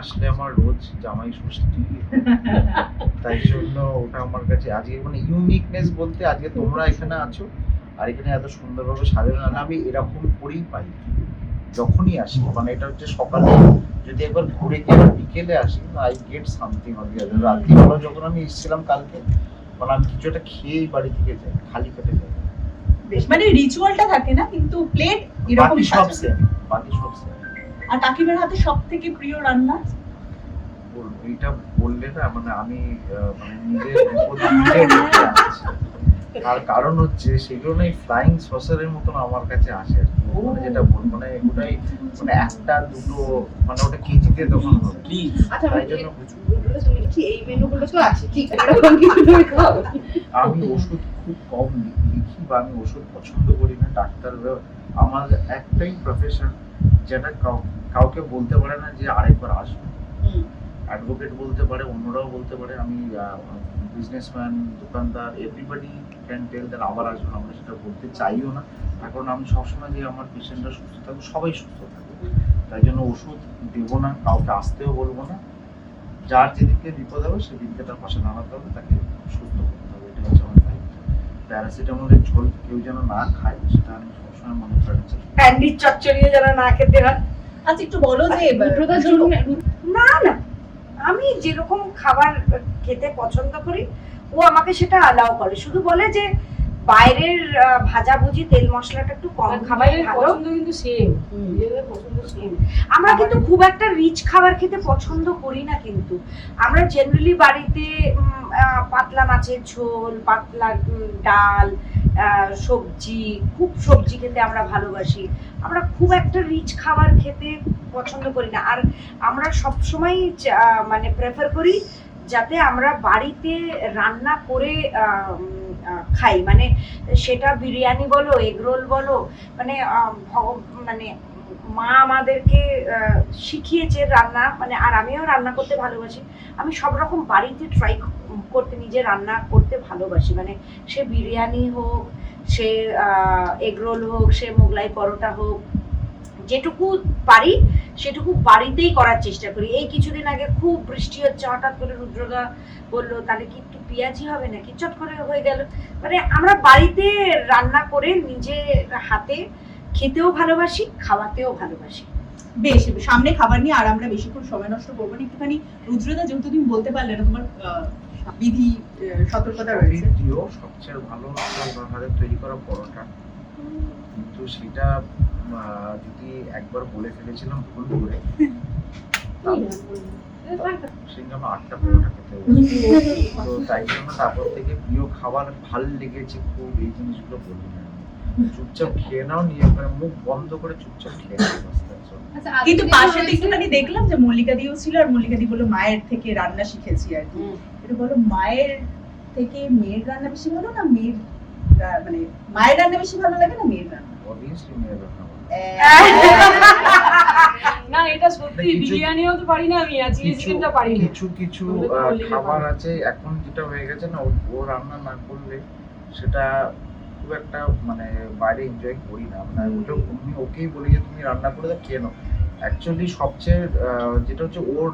আসলে আমার রোজ জামাই ষষ্ঠী, তাই জন্য ওটা আমার কাছে আজকে মানে ইউনিকনেস বলতে আজকে তোমরা এখানে আছো আর এখানে এত সুন্দরভাবে সাজানো, না আমি এরকম করেই পাই যখনই আসি। মানে এটা হচ্ছে সকালে যদি একবার ঘুরে গিয়ে আবার বিকেলে আসি, I get something of the other. রাত্রিবেলা যখন আমি এসেছিলাম কালকে, মানে আমি কিছু একটা খেয়েই বাড়ি থেকে যাই, খালি পেটে যাই। মানে রিচুয়ালটা থাকে না, কিন্তু প্লেট এরকম বাকি সব সেম, বাকি সব সেম। আর কাকিমার হাতে সবথেকে প্রিয় রান্না? এইটা বললে না মানে আমি মানে নিজের নিজে রেখে আছি। আর কারণ হচ্ছে সেগুলো না ফ্লাইং সসারের মতন আমার কাছে আসে আর কি। মানে যেটা বল মানে ওটাই মানে একটা দুটো মানে ওটা কেজিতে তখন হবে। আচ্ছা তাই জন্য কি এই মেনুগুলো তো আছে ঠিক এরকম কিছু তুমি খাও? আমি ওষুধ খুব কম লিখি বা আমি ওষুধ পছন্দ করি না। ডাক্তাররা আমার একটাই প্রফেশন যেটা কাউকে বলতে পারে না যে আরেকবার আসবে। অ্যাডভোকেট বলতে পারে, অন্যরাও বলতে পারে, আমি বিজনেসম্যান, দোকানদার, এভরিবডি ক্যান টেল দ্যাট আবার আসবে। আমরা সেটা বলতে চাইও না, তার কারণ আমি সবসময় যে আমার পেশেন্টরা সুস্থ থাকবে, সবাই সুস্থ থাকবে, তাই জন্য ওষুধ দেবো না, কাউকে আসতেও বলবো না। যার যেদিকে বিপদ হবে সেদিনকে তার পাশে দাঁড়াতে হবে, তাকে সুস্থ করতে হবে, এটা হচ্ছে আমার দায়িত্ব। প্যারাসিটামলের ঝোল কেউ যেন না খায় সেটা আমি সবসময় মনে করেন। ক্যান্ডির চচ্চড়িও যেন না খেতে হয়। আচ্ছা একটু বলো যে না না, আমি যেরকম খাবার খেতে পছন্দ করি ও আমাকে সেটা অ্যালাউ করে, শুধু বলে যে বাইরের ভাজাভুজি তেল মশলাটা একটু কম খাবাই ভালো। কিন্তু সেম পছন্দ সেম। আমরা কিন্তু খুব একটা রিচ খাবার খেতে পছন্দ করি না, কিন্তু আমরা জেনারেলি বাড়িতে পাতলা মাছের ঝোল, পাতলা ডাল, সবজি, খুব সবজি খেতে আমরা ভালোবাসি। আমরা খুব একটা রিচ খাবার খেতে পছন্দ করি না। আর আমরা সবসময় মানে প্রেফার করি যাতে আমরা বাড়িতে রান্না করে খাই, মানে সেটা বিরিয়ানি বলো, এগ রোল বলো, মানে মানে মা আমাদেরকে শিখিয়েছে রান্না, মানে আর আমিও রান্না করতে ভালোবাসি। আমি সব রকম বাড়িতে ট্রাই করতে, নিজে রান্না করতে ভালোবাসি। মানে সে বিরিয়ানি হোক, সে এগ রোল হোক, সে মোগলাই পরোটা হোক, যেটুকু পারি সেটুকু বাড়িতেই করার চেষ্টা করি। এই কিছুদিন আগে খুব বৃষ্টি হচ্ছে, হঠাৎ করে রুদ্রদা বললো তাহলে কি একটু পেঁয়াজি হবে নাকি, চট করে হয়ে গেল। মানে আমরা বাড়িতে রান্না করে নিজের হাতে খেতেও ভালোবাসি, খাওয়াতেও ভালোবাসি। বেশ, সামনে খাবার নিয়ে আর আমরা বেশিক্ষণ সময় নষ্ট করবো না। একটুখানি রুদ্রদা, যেহেতু তুমি বলতে পারলে না, তোমার বিধি সতর্কতা রয়েছে। সবচেয়ে ভালো আমার হাতে তৈরি করা পরোটা, কিন্তু সেটা যদি একবার বলে ফেলেছিলাম ভুল করে, সেটা আমার 8টা পরোটা খেতে হয়েছে। তো তাই জন্য তারপর থেকে প্রিয় খাবার ভাল লেগেছে খুব, এই জিনিসগুলো বলি না, চুপচাপ খেয়ে নাও, নিয়ে মুখ বন্ধ করে চুপচাপ খেয়ে নাও। কিন্তু পাশে একটুখানি দেখলাম যে মল্লিকা দিও ছিল, আর মল্লিকা দি বললো মায়ের থেকে রান্না শিখেছি আর কি। এটা বলো, মায়ের থেকে মেয়ের রান্না বেশি ভালো না মেয়ের মানে মায়ের রান্না বেশি ভালো লাগে না মেয়ের রান্না? অবভিয়াসলি মেয়ের রান্না। না এটা সত্যি, বিরিয়ানিও তো পারি না আমি, আর চিলি চিকেনটা পারি না। কিছু কিছু খাবার আছে এখন যেটা হয়ে গেছে না, ও রান্না না করলে সেটা খুব একটা মানে বাইরে এনজয় করি না। মানে আমি ওকেই বলি যে তুমি রান্না করে দাও, খেয়ে নাও। অ্যাকচুয়ালি সবচেয়ে যেটা হচ্ছে ওর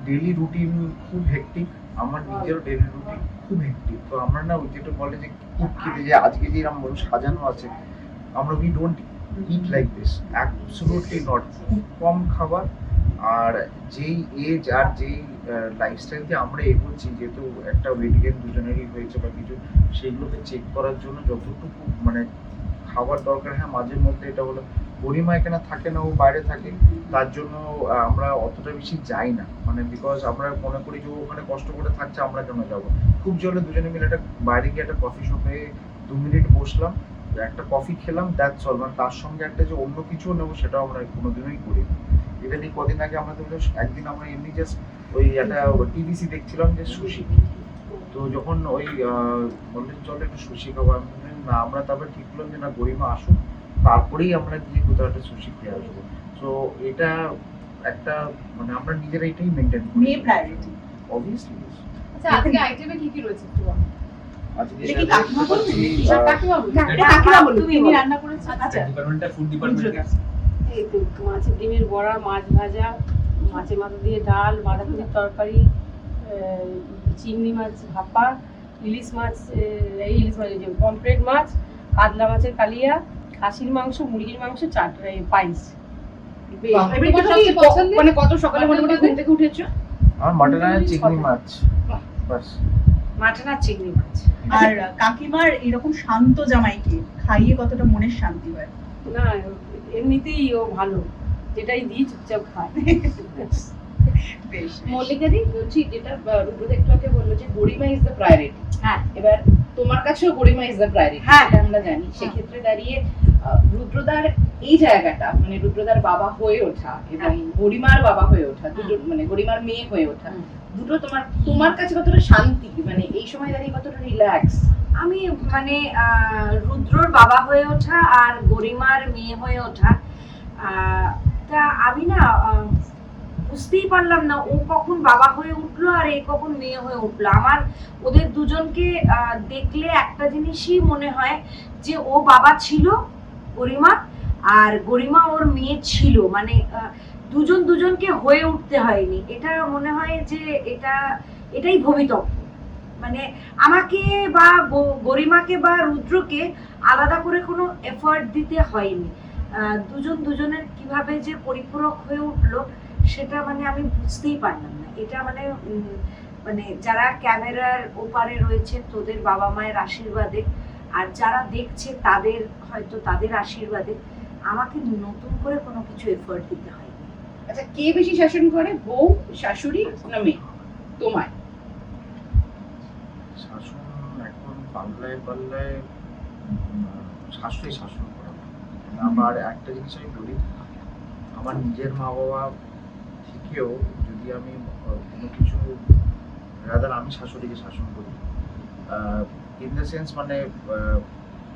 ডেইলি রুটিন খুব হেক্টিক, আমার নিজেরও ডেইলি রুটিন খুব হেক্টিক। তো আমরা না ওই যেটা বলে যে খুব খেতে, যে আজকে যে এরকম সাজানো আছে, আমরা we don't it like this, absolutely not. খুব কম খাবার, আর যেই এজ আর যেই লাইফস্টাইল দিয়ে আমরা এগোচ্ছি, যেহেতু একটা ওয়েট গেইন দুজনেরই হয়েছে বা কিছু, সেগুলোকে চেক করার জন্য যতটুকু মানে খাবার দরকার, হ্যাঁ মাঝে মধ্যে এটা হলো গরিমা এখানে থাকে না, ও বাইরে থাকে, তার জন্য আমরা অতটা বেশি যাই না। মানে বিকজ আমরা মনে করি যে ওখানে কষ্ট করে থাকছে, আমরা কেন যাবো। খুব জলে দুজনে মিলে একটা বাইরে গিয়ে একটা কফি শপে 2 মিনিট বসলাম, একটা কফি খেলাম, দ্যাটস অল। মানে তার সঙ্গে একটা যে অন্য কিছু নেবো সেটাও আমরা কোনোদিনই করি না। এটা নিয়ে কদিন আগে আমাদের একদিন আমরা এমনি জাস্ট ওই একটা টিভিসি দেখছিলাম যে সুশি, তো যখন ওই বললেন চলো একটু সুশি খাবো, না আমরা তারপরে ঠিক করলাম যে না গরিমা আসুক, তারপরেই আমরা গিয়ে কোথাও একটা সুশি খেয়ে আসবো। তো এটা একটা মানে আমরা নিজেরা এটাই মেনটেন করি, মেয়ে প্রায়োরিটি অবভিয়াসলি। আচ্ছা আজকে আইটেমে কি কি রয়েছে একটু বলো। আজকে এটা কি কাকিমা বলবে? কাকিমা বলো। এটা কাকিমা বলবে, তুমি রান্না করেছো? আচ্ছা ডিপার্টমেন্টটা ফুড ডিপার্টমেন্ট। এই তো মাছের ডিমের বড়া, মাছ ভাজা, মাছের মাথা দিয়ে ডাল, বাঁধাকপির তরকারি, চিংড়ি মাছ ভাপা, ইলিশ মাছ যে পমফ্রেট মাছ, কাতলা মাছের কালিয়া, খাসির মাংস, মুরগির মাংস, পায়েস। এবার কি সবচেয়ে পছন্দের? মানে কত সকালে মোটামুটি ঘুম থেকে উঠেছো? আমার মাটন আর চিংড়ি মাছ বাস। মাটন আর চিংড়ি মাছ। আর কাকিমার এরকম শান্ত জামাইকে খাইয়ে কতটা মনের শান্তি হয়? না এমনিতেই ও ভালো, যেটাই দিই চুপচাপ খায়। বেশ। মল্লিকাদি বলছি, যেটা রুদ্র একটু আগে বললো যে গরিমা ইজ দ্য প্রায়োরিটি, হ্যাঁ এবার তোমার কাছেও গরিমা ইজ দ্য প্রায়োরিটি, হ্যাঁ। সেটা আমরা জানি। সেক্ষেত্রে দাঁড়িয়ে রুদ্রদার এই জায়গাটা, মানে রুদ্রদার বাবা হয়ে ওঠা এবং গরিমার বাবা হয়ে ওঠা, দুটো মানে গরিমার মেয়ে হয়ে ওঠা, দুটো তোমার কাছে কতটা শান্তি, মানে এই সময় দাঁড়িয়ে কতটা রিল্যাক্স? আমি মানে রুদ্রর বাবা হয়ে ওঠা আর গরিমার মেয়ে হয়ে ওঠা, তা আমি না বুঝতেই পারলাম না ও কখন বাবা হয়ে উঠলো আর এ কখন মেয়ে হয়ে উঠলো। আমার ওদের দুজনকে দেখলে একটা জিনিসই মনে হয় যে ও বাবা ছিল গরিমা, আর গরিমা ওর মেয়ে ছিল। মানে দুজন দুজনকে হয়ে উঠতে হয়নি। এটা মনে হয় যে এটাই ভবিতব্য। মানে আমাকে বা গরিমাকে বা রুদ্রকে আলাদা করে কোনো এফর্ট দিতে হয়নি। দুজন দুজনের কিভাবে যে পরিপূরক হয়ে উঠলো সেটা মানে আমি বুঝতেই পারলাম না। এটা মানে যারা ক্যামেরার ওপারে রয়েছে তোদের বাবা মায়ের আশীর্বাদে, আর যারা দেখছে তাদের হয়তো তাদের আশীর্বাদে, আমাকে নতুন করে কোনো কিছু এফর্ট দিতে হয়নি। আচ্ছা, কে বেশি শাসন করে, বউ, শাশুড়ি না মেয়ে তোমায়? শাসন এখন পাল্লায় পাল্লায় শাশুড়ি শাসন করা। আবার একটা জিনিস আমি বলি, আমার নিজের মা বাবা থেকেও যদি আমি কোনো কিছু রাদার আমি শাশুড়িকে শাসন করি, ইন দ্য সেন্স মানে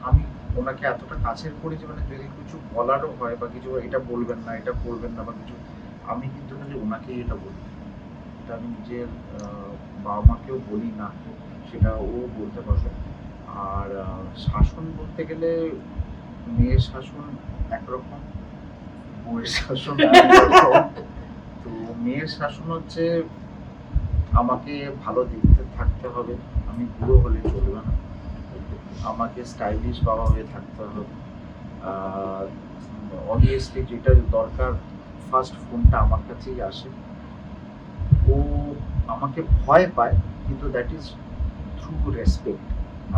আমি ওনাকে এতটা কাছের করি যে মানে যদি কিছু বলারও হয় বা কিছু এটা বলবেন না এটা করবেন না বা কিছু, আমি কিন্তু খালি ওনাকেই এটা বলি। এটা আমি নিজের বাবা মাকেও বলি না, সেটা ও বলতে পারবে। আর শাসন বলতে গেলে মেয়ের শাসন একরকম, বউয়ের শাসন একরকম। তো মেয়ের শাসন হচ্ছে আমাকে ভালো দেখতে থাকতে হবে, আমি বুড়ো হলে চলবে না, আমাকে স্টাইলিশ বাবা হয়ে থাকতে হবে। অবভিয়াসলি যেটা দরকার, ফার্স্ট ফোনটা আমার কাছেই আসে। ও আমাকে ভয় পায় কিন্তু দ্যাট ইজ থ্রু রেসপেক্ট।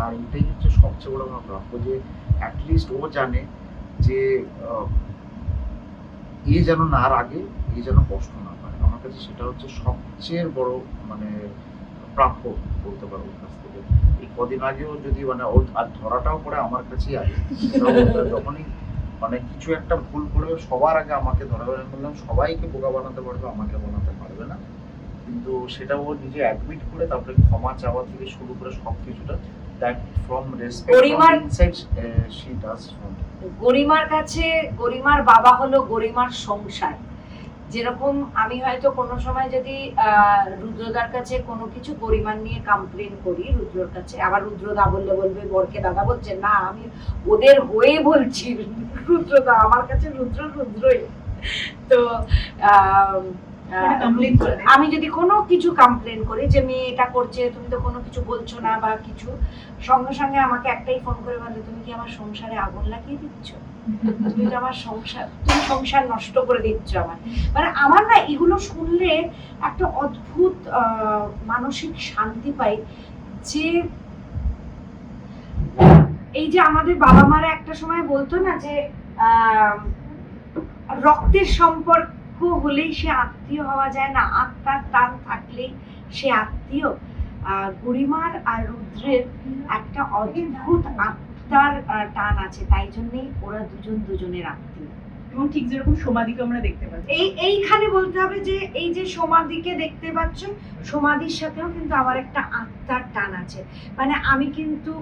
আর এটাই হচ্ছে সবচেয়ে বড় আমার প্রাপ্য, যে অ্যাটলিস্ট ও জানে যে এ যেন না আগে এ যেন কষ্ট না পায়। আমার কাছে সেটা হচ্ছে সবচেয়ে বড় মানে প্রাপ্য বলতে পারো ওর কাছ থেকে। এই কদিন আগেও যদি মানে ওর আর ধরাটাও পড়ে আমার কাছেই আগে, যখনই মানে কিছু একটা ভুল করবে সবার আগে আমাকে ধরা ধরে বললাম, সবাইকে বোকা বানাতে পারবে, আমাকে বানাতে পারবে না। কিন্তু সেটা ও নিজে অ্যাডমিট করে তারপরে ক্ষমা চাওয়া থেকে শুরু করে সবকিছুটা, that from respect from inside she does. গরিমার কাছে গরিমার বাবা হলো গরিমার সংসার। যেরকম আমি হয়তো কোনো সময় যদি রুদ্রদার কাছে কোনো কিছু গরিমার নিয়ে কমপ্লেন করি রুদ্রর কাছে, আবার রুদ্রদা বলবে বরকে দাদা বলছে না আমি ওদের হয়ে বলছি, রুদ্রদা আমার কাছে রুদ্রই। তো আমি যদি কোনো কিছু কমপ্লেন করি যে মেয়ে এটা করছে, তুমি তো কোনো কিছু বলছো না বা কিছু, সঙ্গে সঙ্গে আমাকে একটাই ফোন করে বলে তুমি কি আমার সংসারে আগুন লাগিয়ে দিচ্ছ, তুমি তো আমার সংসার নষ্ট করে দিচ্ছ আমার। মানে আমার না এগুলো শুনলে একটা অদ্ভুত মানসিক শান্তি পাই। যে এই যে আমাদের বাবা মারা একটা সময় বলতো না যে রক্তের সম্পর্ক হলেই সে আত্মীয় হওয়া যায় না, আত্মার টান থাকলেই সে আত্মীয়। গরিমার আর রুদ্রের একটা অদ্ভুত আত্মার টান আছে, তাই জন্যই ওরা দুজন দুজনের আত্মীয়। এবং ঠিক যেরকম সমাধিকে আমরা দেখতে পাচ্ছি, এইখানে বলতে হবে যে এই যে সমাধিকে দেখতে পাচ্ছ, সমাধির সাথেও কিন্তু আমার একটা আত্মার টান আছে। মানে আমি কিন্তু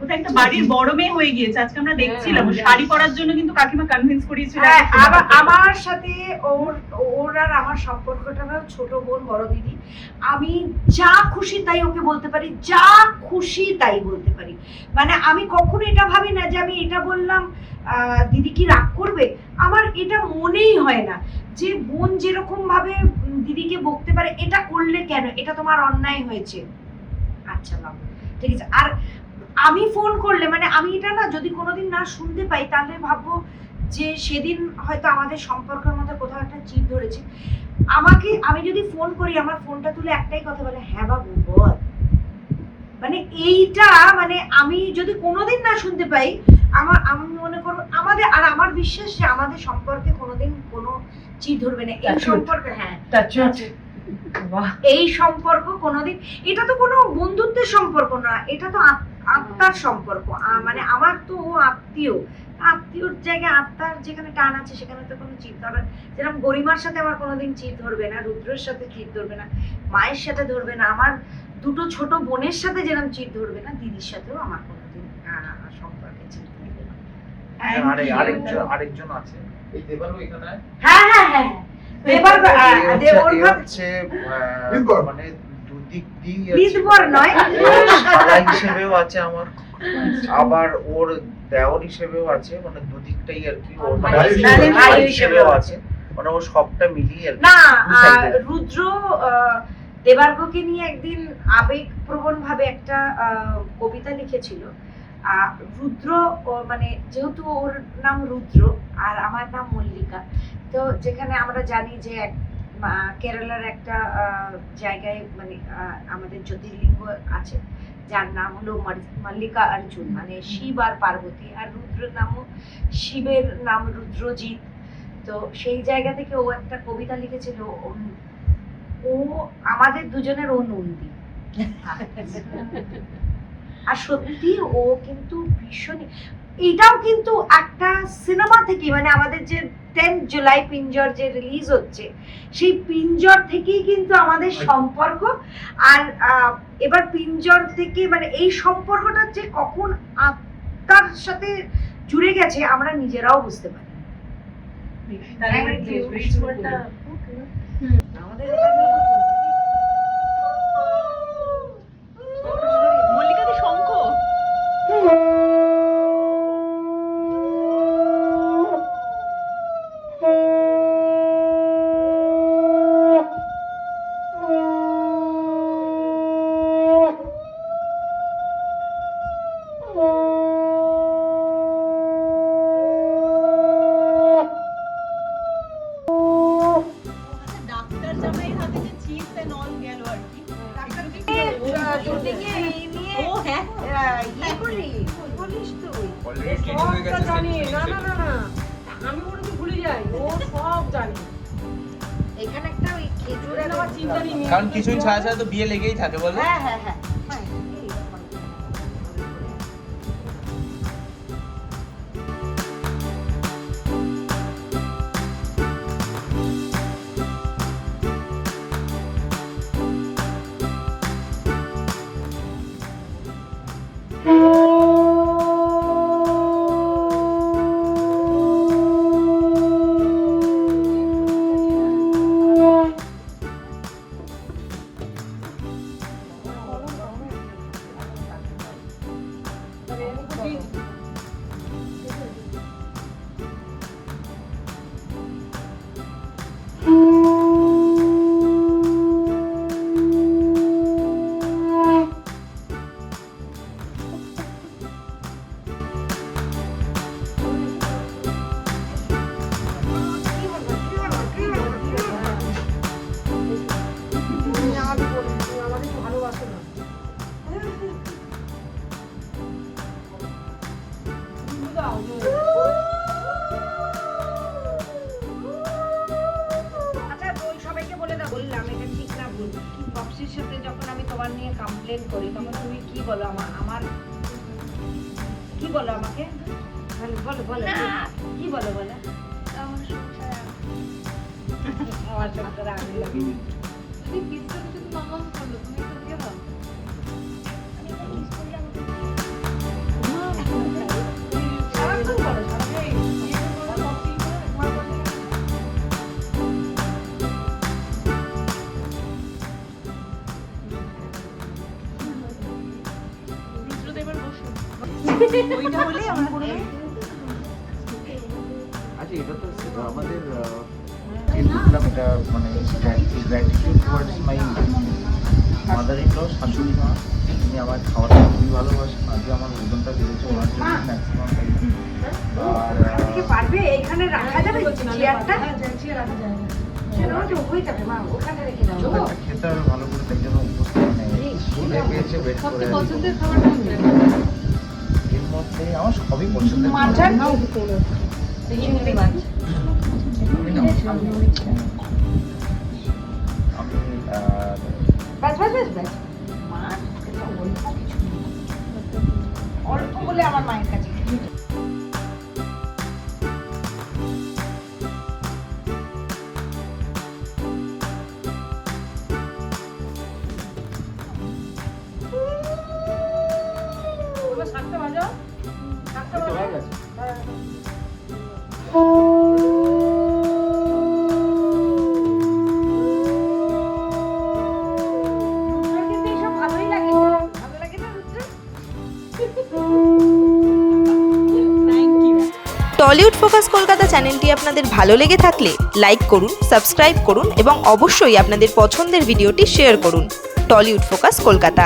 ওটা একটা বাড়ির বড় মেয়ে হয়ে গিয়েছে। আজকে আমরা দেখছিলাম শাড়ি পরার জন্য কিন্তু কাকিমা কনভিন্স করিয়েছিল। আমার সাথে ওর আর আমার সম্পর্কটা ছোট বোন বড় দিদি। আমি যা খুশি তাই ওকে বলতে পারি, যা খুশি তাই বলতে পারি। মানে আমি কখনো এটা ভাবি না যে আমি এটা বললাম দিদি কি রাগ করবে, আমার এটা মনেই হয় না। যে বোন যেরকম ভাবে দিদিকে বকতে পারে, এটা করলে কেন, এটা তোমার অন্যায় হয়েছে, আচ্ছা বাবা ঠিক আছে। আর আমি ফোন করলে মানে আমি এটা না যদি কোনোদিন না শুনতে পাই তাহলে ভাববো যে সেদিন হয়তো আমাদের সম্পর্কের মধ্যে কোথাও একটা চিড় ধরেছে। আমাকে আমি যদি ফোন করি আমার ফোনটা তুলে একটাই কথা বলে, হ্যাঁ বাবু বল। মানে এইটা মানে আমি যদি কোনোদিন না শুনতে পাই আমি মনে করবো আমাদের, আর আমার বিশ্বাস যে আমাদের সম্পর্কে কোনোদিন কোনো চিড় ধরবে না। এই সম্পর্কে হ্যাঁ এই সম্পর্ক কোনোদিন, এটা তো কোনো বন্ধুত্বের সম্পর্ক না, এটা তো আত্মার সম্পর্ক। মানে আমার তো ও আত্মীয়র জায়গায় আত্মার যেখানে টান আছে সেখানে তো কোনো চিড় ধরবে। যেরকম গরিমার সাথে আমার কোনোদিন চিড় ধরবে না, রুদ্রের সাথে চিড় ধরবে না, মায়ের সাথে ধরবে না, আমার দুটো ছোট বোনের সাথে যেরকম চিড় ধরবে না, দিদির সাথেও আমার কোনোদিন সম্পর্কে চিড় ধরবে না। আরেকজন আছে এই দেবালু এখানে। হ্যাঁ হ্যাঁ হ্যাঁ দেবার হচ্ছে মানে দুদিক দিয়ে বিদবর নয়, শালা হিসেবেও আছে আমার, আবার ওর দেওর হিসেবেও আছে, মানে দুদিকটাই আর কি, ওর মানে ভাই হিসেবেও আছে, মানে ও সবটা মিলিয়ে আর কি। না রুদ্র দেবার্গকে নিয়ে একদিন আবেগপ্রবণ ভাবে একটা কবিতা লিখেছিল। রুদ্র মানে যেহেতু ওর নাম রুদ্র আর আমার নাম মল্লিকা, তো যেখানে আমরা জানি যে কেরালার একটা জায়গায় মানে আমাদের জ্যোতির্লিঙ্গ আছে যার নাম হলো মল্লিকা অর্জুন, মানে শিব আর পার্বতী, আর রুদ্রের নামও শিবের নাম রুদ্রজিৎ। তো সেই জায়গা থেকে ও একটা কবিতা লিখেছিল, ও আমাদের দুজনের ও নন্দী। আর সত্যি ও কিন্তু ভীষণই, এটাও কিন্তু একটা সিনেমা থেকে, মানে আমাদের যে 10 জুলাই পিঞ্জর যে রিলিজ হচ্ছে সেই পিঞ্জর থেকেই কিন্তু আমাদের সম্পর্ক। আর এবার পিঞ্জর থেকে মানে এই সম্পর্কটা যে কখন আত্মার সাথে জুড়ে গেছে আমরা নিজেরাও বুঝতে পারি। আমাদের মল্লিকাদি শঙ্খ ডাক্তার জামাইয়ের হাতে যে চিপস এন্ড অল গেল আর কি, ও হ্যাঁ সবটা জানি। না না না না আমি ওটা তো ভুলে যাই, ও সব জানি। এখানে একটা ওই খেজুরের আমার চিন্তা নেই, কারণ কিছুদিন ছাড়া ছাড়া তো বিয়ে লেগেই থাকে বলো। হ্যাঁ হ্যাঁ হ্যাঁ সাথে যখন আমি তোমার নিয়ে কমপ্লেন করি তখন তুমি কি বলো, আমার কি বলো আমাকে, বলো বলো কি বলো বলো। আমার সংসারে আগুন লাগেনি। সারাক্ষণ বলো, ওইটা হলেই আমার আচ্ছা এটা তো আমাদের লিখলাম এটা মানে gratitude towards my mother in law, শাশুড়ি মা। তিনি আমার খাওয়াটা খুবই ভালোবাসেন। আজকে আমার ওজনটা বেড়েছে ওনার জন্য ম্যাক্সিমাম টাইম। আর পারবে এখানে রাখা যাবে চেয়ারটা? হয়ে যাবে মা, ওখানে রেখে দাও। ওটা খেতে হবে ভালো করে, তাই জন্য উপস্থিত নেই। স্কুলে পেয়েছে ওয়েট করে আছে। পছন্দের খাবারটা এর মধ্যে আমার সবই পছন্দের। মাছটা চিংড়ি মাছ। আমি না আমি ব্যাস ব্যাস ব্যাস ব্যাস। মা এটা অল্প কিছু না। অল্প বলে আমার মায়ের কাছে শাকটা ভাজা, শাকটা ভাজা। কিন্তু এসব ভালোই লাগে। ভালো লাগে না রুদ্র? টলিউড ফোকাস কলকাতা চ্যানেলটি আপনাদের ভালো লেগে থাকলে লাইক করুন, সাবস্ক্রাইব করুন এবং অবশ্যই আপনাদের পছন্দের ভিডিওটি শেয়ার করুন। Tollywood focus Kolkata.